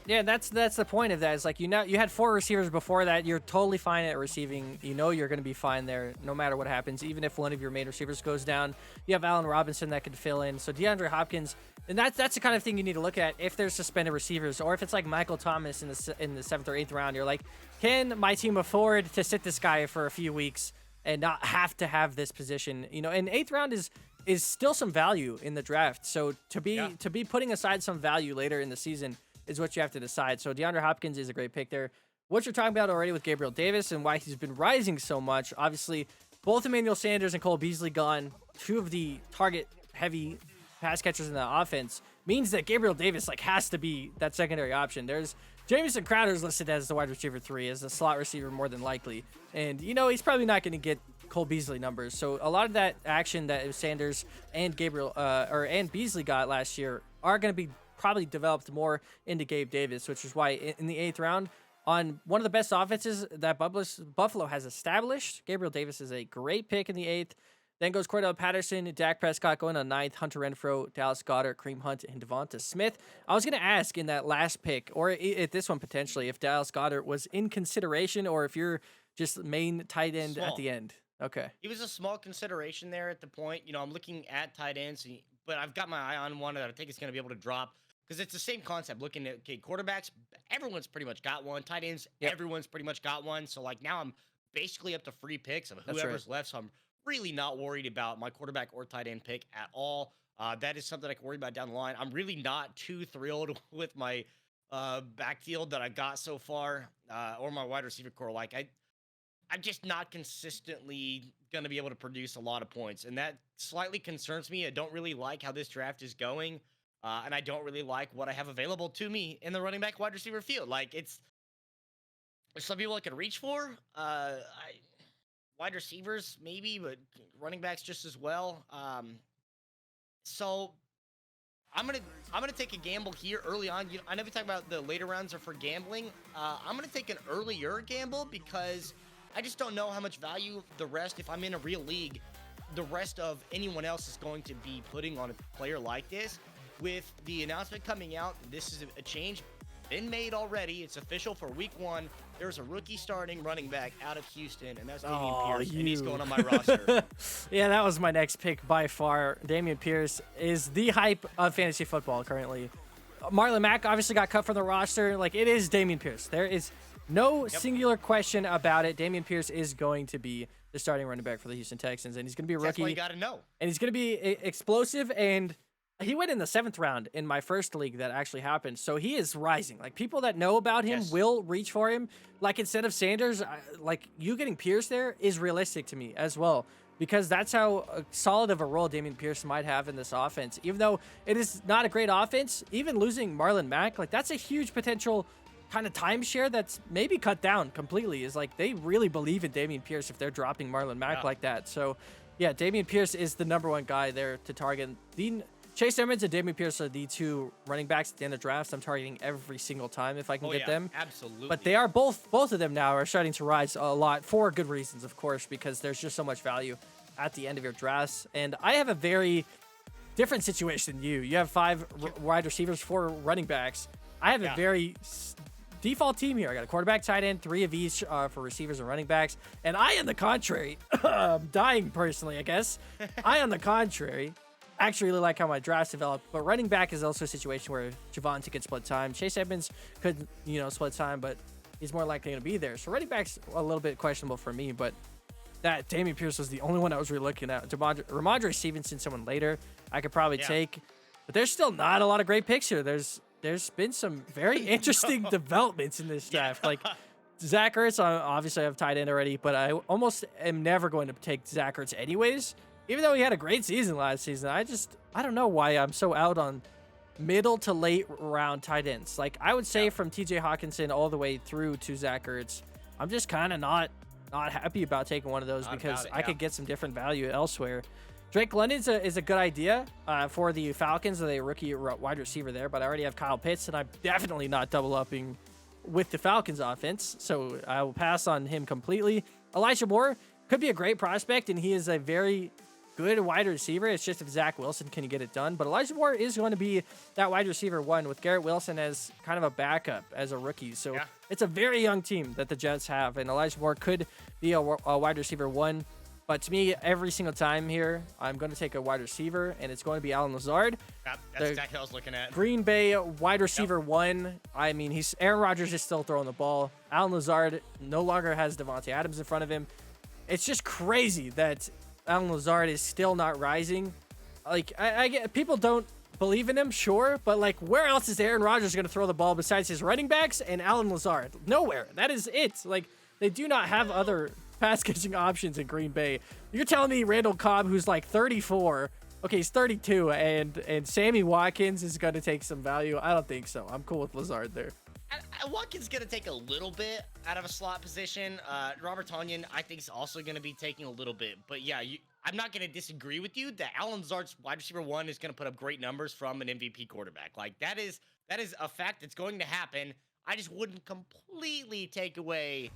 Yeah, that's the point of that. Is like, you had 4 receivers before that. You're totally fine at receiving. You're going to be fine there no matter what happens. Even if one of your main receivers goes down, you have Allen Robinson that could fill in. So DeAndre Hopkins, and that's the kind of thing you need to look at if there's suspended receivers, or if it's like Michael Thomas in the 7th or 8th round. You're like, can my team afford to sit this guy for a few weeks and not have to have this position? And 8th round is still some value in the draft. So to be putting aside some value later in the season is what you have to decide. So DeAndre Hopkins is a great pick there. What you're talking about already with Gabriel Davis and why he's been rising so much, obviously, both Emmanuel Sanders and Cole Beasley gone, 2 of the target-heavy pass catchers in the offense, means that Gabriel Davis has to be that secondary option. There's Jamison Crowder's listed as the wide receiver 3, as a slot receiver more than likely. And, he's probably not going to get Cole Beasley numbers. So a lot of that action that Sanders and and Beasley got last year are going to be probably developed more into Gabe Davis, which is why in the 8th round, on one of the best offenses that Buffalo has established, Gabriel Davis is a great pick in the 8th. Then goes Cordell Patterson, Dak Prescott going on 9th, Hunter Renfrow, Dallas Goedert, Kareem Hunt, and Devonta Smith. I was going to ask in that last pick, or at this one potentially, if Dallas Goedert was in consideration, or if you're just main tight end at the end. Okay. He was a small consideration there at the point. I'm looking at tight ends, but I've got my eye on one that I think is going to be able to drop. Because it's the same concept. Looking at quarterbacks, everyone's pretty much got one. Tight ends, everyone's pretty much got one. So now I'm basically up to free picks of whoever's left. So I'm really not worried about my quarterback or tight end pick at all. That is something I can worry about down the line. I'm really not too thrilled with my backfield that I got so far, or my wide receiver core. I'm just not consistently going to be able to produce a lot of points. And that slightly concerns me. I don't really like how this draft is going. And I don't really like what I have available to me in the running back wide receiver field. There's some people I could reach for. Wide receivers, maybe, but running backs just as well. So I'm gonna take a gamble here early on. I know we talk about the later rounds are for gambling. I'm gonna take an earlier gamble because I just don't know how much value the rest, if I'm in a real league, the rest of anyone else is going to be putting on a player like this. With the announcement coming out, this is a change been made already. It's official for week 1. There's a rookie starting running back out of Houston, and that's Dameon Pierce, and he's going on my roster. Yeah, that was my next pick by far. Dameon Pierce is the hype of fantasy football currently. Marlon Mack obviously got cut from the roster. Like, it is Dameon Pierce. There is no singular question about it. Dameon Pierce is going to be the starting running back for the Houston Texans, and he's going to be a rookie. That's what you got to know. And he's going to be explosive, and he went in the 7th round in my first league that actually happened. So he is rising. Like, people that know about him will reach for him. Like, instead of Sanders, like, you getting Pierce there is realistic to me as well, because that's how solid of a role Dameon Pierce might have in this offense. Even though it is not a great offense, even losing Marlon Mack, like, that's a huge potential kind of timeshare that's maybe cut down completely. Is like, they really believe in Dameon Pierce if they're dropping Marlon Mack like that. So, yeah, Dameon Pierce is the #1 guy there to target. Chase Edmonds and Dameon Pierce are the 2 running backs at the end of drafts I'm targeting every single time if I can get them. Absolutely. But they are both of them now are starting to rise a lot for good reasons, of course, because there's just so much value at the end of your drafts. And I have a very different situation than you. You have 5 wide receivers, 4 running backs. I have a very default team here. I got a quarterback, tight end, 3 of each for receivers and running backs. And I, on the contrary, I'm dying personally, I guess. I, on the contrary, actually really like how my drafts developed, but running back is also a situation where Javonte could split time. Chase Edmonds could, split time, but he's more likely going to be there. So running back's a little bit questionable for me, but that Dameon Pierce was the only one I was really looking at. Ramondre Stevenson, someone later, I could probably take, but there's still not a lot of great picks here. There's been some very interesting developments in this draft. Like, Zach Ertz, obviously I have tight end already, but I almost am never going to take Zach Ertz anyways. Even though he had a great season last season, I don't know why I'm so out on middle to late round tight ends. Like, I would say from TJ Hawkinson all the way through to Zach Ertz, I'm just kind of not happy about taking one of those because I could get some different value elsewhere. Drake London is a good idea for the Falcons, a rookie wide receiver there, but I already have Kyle Pitts, and I'm definitely not double upping with the Falcons offense, so I will pass on him completely. Elijah Moore could be a great prospect, and he is a very good wide receiver. It's just if Zach Wilson can get it done. But Elijah Moore is going to be that wide receiver 1 with Garrett Wilson as kind of a backup as a rookie. So it's a very young team that the Jets have, and Elijah Moore could be a wide receiver 1. But to me, every single time here, I'm going to take a wide receiver, and it's going to be Allen Lazard. Yep, that's exactly what I was looking at. Green Bay wide receiver 1. I mean, Aaron Rodgers is still throwing the ball. Allen Lazard no longer has Devontae Adams in front of him. It's just crazy that Allen Lazard is still not rising. Like, I get people don't believe in him, sure, but like, where else is Aaron Rodgers going to throw the ball besides his running backs and Allen Lazard? Nowhere. That is it. Like, they do not have other pass catching options in Green Bay. You're telling me Randall Cobb, who's like 34, okay, he's 32, and Sammy Watkins is going to take some value? I don't think so. I'm cool with Lazard there. Watkins going to take a little bit out of a slot position. Robert Tonyan, I think, is also going to be taking a little bit. But yeah, I'm not going to disagree with you that Allen Lazard's wide receiver 1 is going to put up great numbers from an MVP quarterback. Like, that is a fact that's going to happen. I just wouldn't completely take away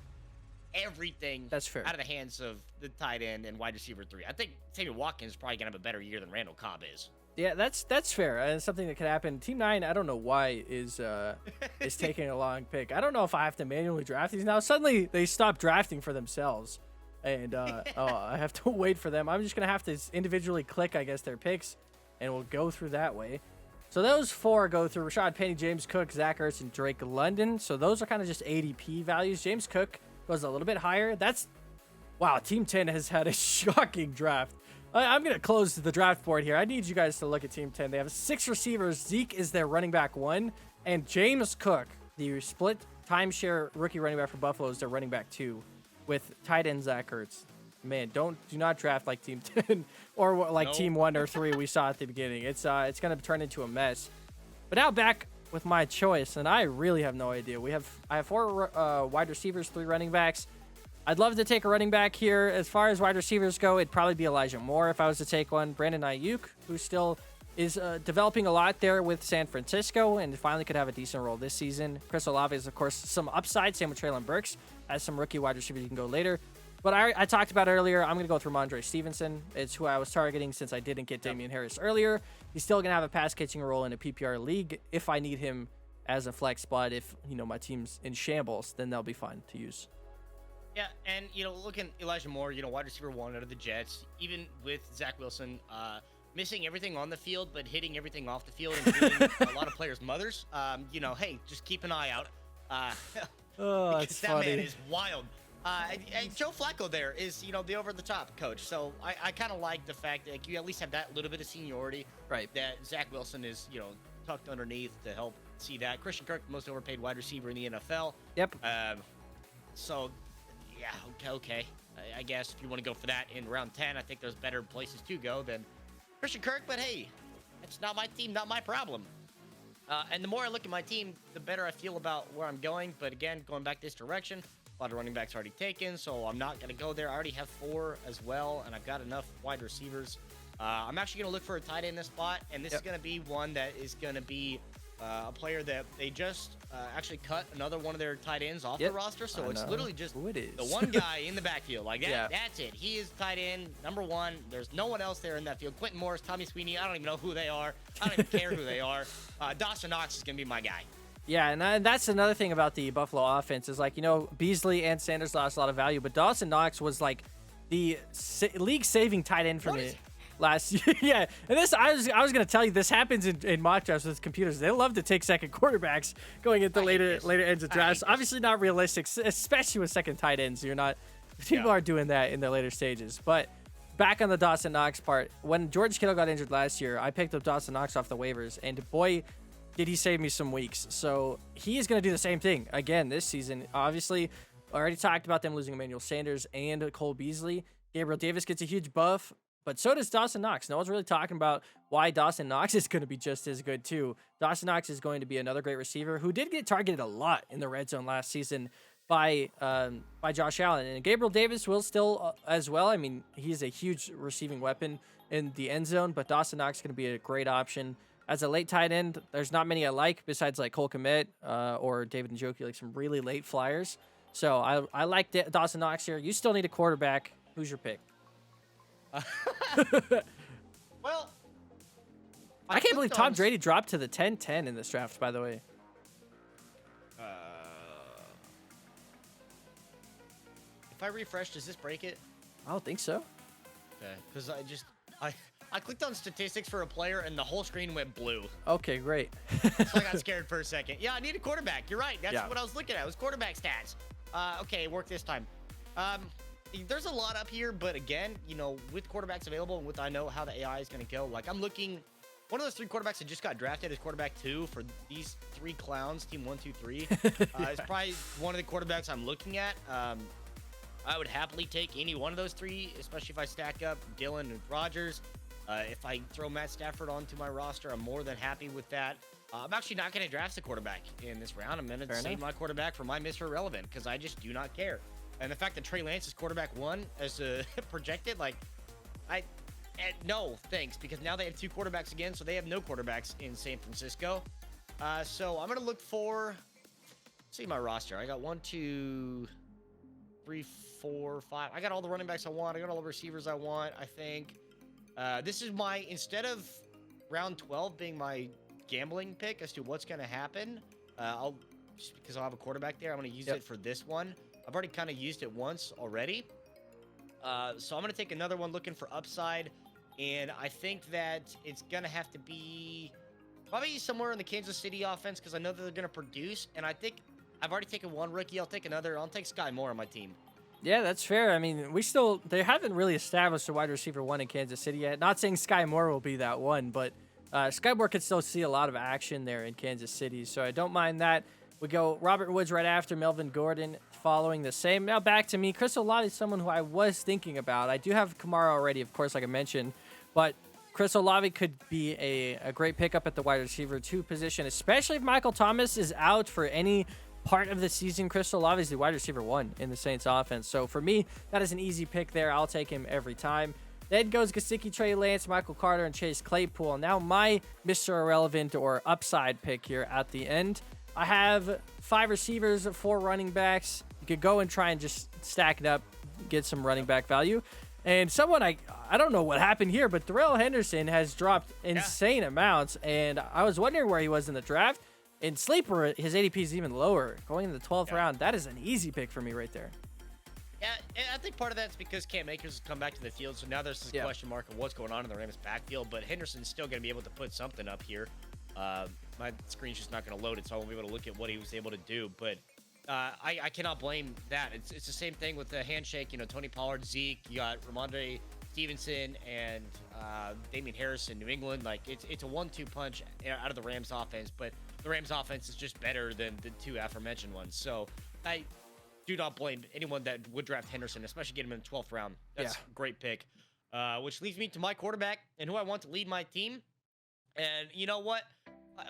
everything that's fair out of the hands of the tight end and wide receiver 3. I think Sammy Watkins is probably going to have a better year than Randall Cobb is. Yeah, that's fair. It's something that could happen. Team 9, I don't know why is taking a long pick. I don't know if I have to manually draft these now. Suddenly they stop drafting for themselves, and I have to wait for them. I'm just gonna have to individually click, I guess, their picks, and we'll go through that way. So those 4 go through Rashad Penny, James Cook, Zach Ertz, and Drake London. So those are kind of just ADP values. James Cook goes a little bit higher. Wow, Team 10 has had a shocking draft. I'm going to close the draft board here. I need you guys to look at Team 10. They have 6 receivers. Zeke is their running back 1. And James Cook, the split timeshare rookie running back for Buffalo, is their running back 2 with tight end Zach Ertz. Man, do not draft like Team 10 or like Team 1 or 3 we saw at the beginning. It's going to turn into a mess. But now back with my choice, and I really have no idea. I have 4 wide receivers, 3 running backs. I'd love to take a running back here. As far as wide receivers go, it'd probably be Elijah Moore if I was to take one. Brandon Ayuk, who still is developing a lot there with San Francisco and finally could have a decent role this season. Chris Olave is, of course, some upside. Same with Treylon Burks as some rookie wide receivers you can go later. But I talked about earlier, I'm going to go with Ramondre Stevenson. It's who I was targeting since I didn't get Damian Harris earlier. He's still going to have a pass catching role in a PPR league if I need him as a flex spot. If, my team's in shambles, then they'll be fine to use. Yeah, and, looking Elijah Moore, wide receiver 1 out of the Jets, even with Zach Wilson, missing everything on the field, but hitting everything off the field, including a lot of players' mothers. Hey, just keep an eye out. Oh, that's that funny. Man is wild. And Joe Flacco there is, the over-the-top coach. So I kind of like the fact that you at least have that little bit of seniority. Right. That Zach Wilson is, tucked underneath to help see that. Christian Kirk, most overpaid wide receiver in the NFL. Yep. So, yeah, okay. I guess if you want to go for that in round 10, I think there's better places to go than Christian Kirk. But, hey, it's not my team, not my problem. And the more I look at my team, the better I feel about where I'm going. But, again, going back this direction, a lot of running backs already taken, so I'm not going to go there. I already have 4 as well, and I've got enough wide receivers. I'm actually going to look for a tight end in this spot, and this is going to be one that is going to be a player that they just actually cut another one of their tight ends off the roster, so it's literally just the one guy in the backfield. Like, that's it. He is tight end, number 1. There's no one else there in that field. Quentin Morris, Tommy Sweeney, I don't even know who they are. I don't even care who they are. Dawson Knox is going to be my guy. Yeah, and that's another thing about the Buffalo offense is, like, Beasley and Sanders lost a lot of value, but Dawson Knox was, like, the league-saving tight end for me last year. Yeah, and this, I was going to tell you, this happens in mock drafts with computers. They love to take second quarterbacks going into later ends of drafts. Obviously not realistic, especially with second tight ends. People are doing that in the later stages. But back on the Dawson Knox part, when George Kittle got injured last year, I picked up Dawson Knox off the waivers, and boy, did he save me some weeks. So he is going to do the same thing again this season. Obviously, I already talked about them losing Emmanuel Sanders and Cole Beasley. Gabriel Davis gets a huge buff, but so does Dawson Knox. No one's really talking about why Dawson Knox is going to be just as good too. Dawson Knox is going to be another great receiver who did get targeted a lot in the red zone last season by Josh Allen. And Gabriel Davis will still as well. I mean, he's a huge receiving weapon in the end zone, but Dawson Knox is going to be a great option. As a late tight end, there's not many I like besides like Cole Kmet or David Njoku, like some really late flyers. So I like Dawson Knox here. You still need a quarterback. Who's your pick? Well, I can't believe Tom Brady dropped to the 10-10 in this draft, by the way. If I refresh, does this break it? I don't think so. Okay, because I clicked on statistics for a player and the whole screen went blue. Okay, great. So I got scared for a second. Yeah, I need a quarterback. You're right. That's what I was looking at. It was quarterback stats. Okay, it worked this time. There's a lot up here, but again, with quarterbacks available and with I know how the AI is going to go, like I'm looking, one of those 3 quarterbacks that just got drafted is quarterback 2 for these 3 clowns, team 1, 2, 3. It's probably one of the quarterbacks I'm looking at. I would happily take any one of those 3, especially if I stack up Dylan and Rodgers. If I throw Matt Stafford onto my roster, I'm more than happy with that. I'm actually not going to draft a quarterback in this round. I'm going to save my quarterback for my Mr. Irrelevant because I just do not care. And the fact that Trey Lance is quarterback 1 as projected, no thanks, because now they have 2 quarterbacks again, so they have no quarterbacks in San Francisco. So I'm going to look for, see my roster. I got 1, 2, 3, 4, 5. I got all the running backs I want. I got all the receivers I want, I think. This is my, instead of round 12 being my gambling pick as to what's going to happen, just because I'll have a quarterback there, I'm going to use it for this one. I've already kind of used it once already. So I'm going to take another one looking for upside, and I think that it's going to have to be probably somewhere in the Kansas City offense because I know that they're going to produce, and I think I've already taken one rookie. I'll take another. I'll take Sky Moore on my team. Yeah, that's fair. I mean, they haven't really established a wide receiver 1 in Kansas City yet. Not saying Sky Moore will be that one, but Sky Moore could still see a lot of action there in Kansas City, so I don't mind that. We go Robert Woods right after Melvin Gordon following the same. Now back to me. Chris Olave is someone who I was thinking about. I do have Kamara already, of course, like I mentioned, but Chris Olave could be a great pickup at the wide receiver 2 position, especially if Michael Thomas is out for any part of the season. Chris Olave is the wide receiver 1 in the Saints offense. So for me, that is an easy pick there. I'll take him every time. Then goes Gesicki, Trey Lance, Michael Carter, and Chase Claypool. Now my Mr. Irrelevant or upside pick here at the end. I have 5 receivers, 4 running backs. You could go and try and just stack it up. get some running back value. And someone I don't know what happened here, but Darrell Henderson has dropped insane amounts, and I was wondering where he was in the draft. In Sleeper, his ADP is even lower, going in the 12th round. That is an easy pick for me right there. Yeah, I think part of that's because Cam Akers has come back to the field, so now there's this question mark of what's going on in the Rams' backfield, but Henderson's still going to be able to put something up here. My screen's just not going to load it, so I won't be able to look at what he was able to do, but I cannot blame that. It's the same thing with the handshake. You know, Tony Pollard, Zeke, you got Ramondre Stevenson, and Damian Harris in New England. Like, it's a 1-2 punch out of the Rams offense, but the Rams offense is just better than the two aforementioned ones. So I do not blame anyone that would draft Henderson, especially get him in the 12th round. That's a great pick. Which leads me to my quarterback and who I want to lead my team. And you know what?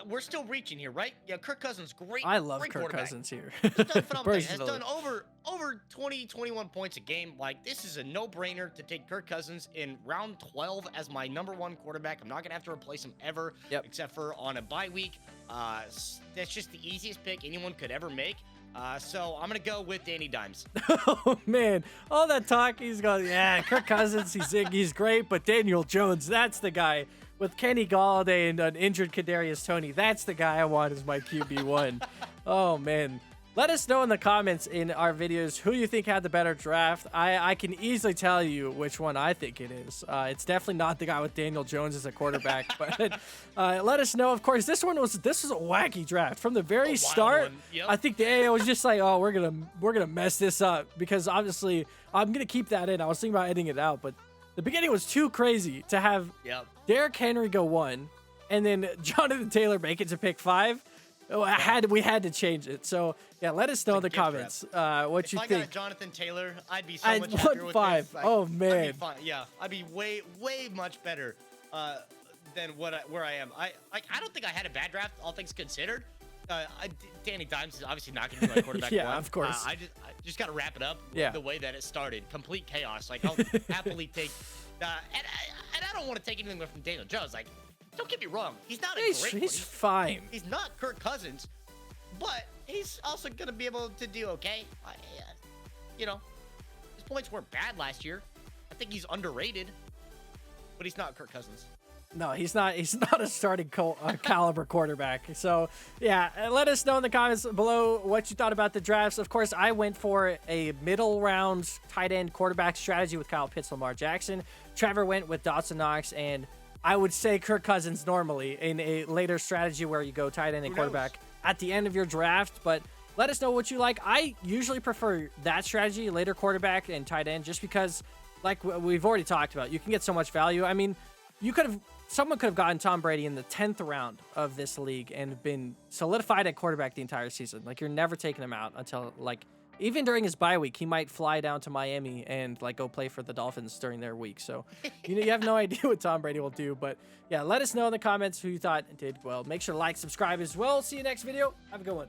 We're still reaching here, right? Yeah, Kirk Cousins, great. I love great Kirk Cousins here. He's done phenomenal. Has done over 20, 21 points a game. Like, this is a no-brainer to take Kirk Cousins in round 12 as my #1 quarterback. I'm not gonna have to replace him ever, except for on a bye week. That's just the easiest pick anyone could ever make. So I'm gonna go with Danny Dimes. Oh man, all that talk, he's going, yeah, Kirk Cousins, he's great, but Daniel Jones, that's the guy. With Kenny Galladay and an injured Kadarius Toney, that's the guy I want as my QB1. Oh man, let us know in the comments in our videos who you think had the better draft. I can easily tell you which one I think it is. It's definitely not the guy with Daniel Jones as a quarterback, but let us know. Of course, this was a wacky draft from the very start. Yep. I think the AI was just like, oh, we're gonna mess this up, because obviously I'm gonna keep that in. I was thinking about editing it out, but the beginning was too crazy to have Derrick Henry go 1 and then Jonathan Taylor make it to pick 5. We had to change it. So yeah, let us know in the comments what you think. If I got Jonathan Taylor, I'd be so much happier with 5. Like, oh man, I'd be way much better than where I am. I don't think I had a bad draft, all things considered. Danny Dimes is obviously not going to be my quarterback. Yeah, of course. I just got to wrap it up the way that it started. Complete chaos. Like, I'll happily take. And I don't want to take anything away from Daniel Jones. Like, don't get me wrong. He's not He's fine. He's not Kirk Cousins, but he's also going to be able to do okay. You know, his points weren't bad last year. I think he's underrated, but he's not Kirk Cousins. No, he's not. He's not a starting caliber quarterback. So, yeah, let us know in the comments below what you thought about the drafts. Of course, I went for a middle round tight end quarterback strategy with Kyle Pitts, Lamar Jackson. Trevor went with Dawson Knox, and I would say Kirk Cousins normally in a later strategy where you go tight end and quarterback at the end of your draft. But let us know what you like. I usually prefer that strategy, later quarterback and tight end, just because, like we've already talked about, you can get so much value. I mean, someone could have gotten Tom Brady in the 10th round of this league and been solidified at quarterback the entire season. Like, you're never taking him out until, like, even during his bye week, he might fly down to Miami and, like, go play for the Dolphins during their week. So, you have no idea what Tom Brady will do. But, yeah, let us know in the comments who you thought did well. Make sure to like, subscribe as well. See you next video. Have a good one.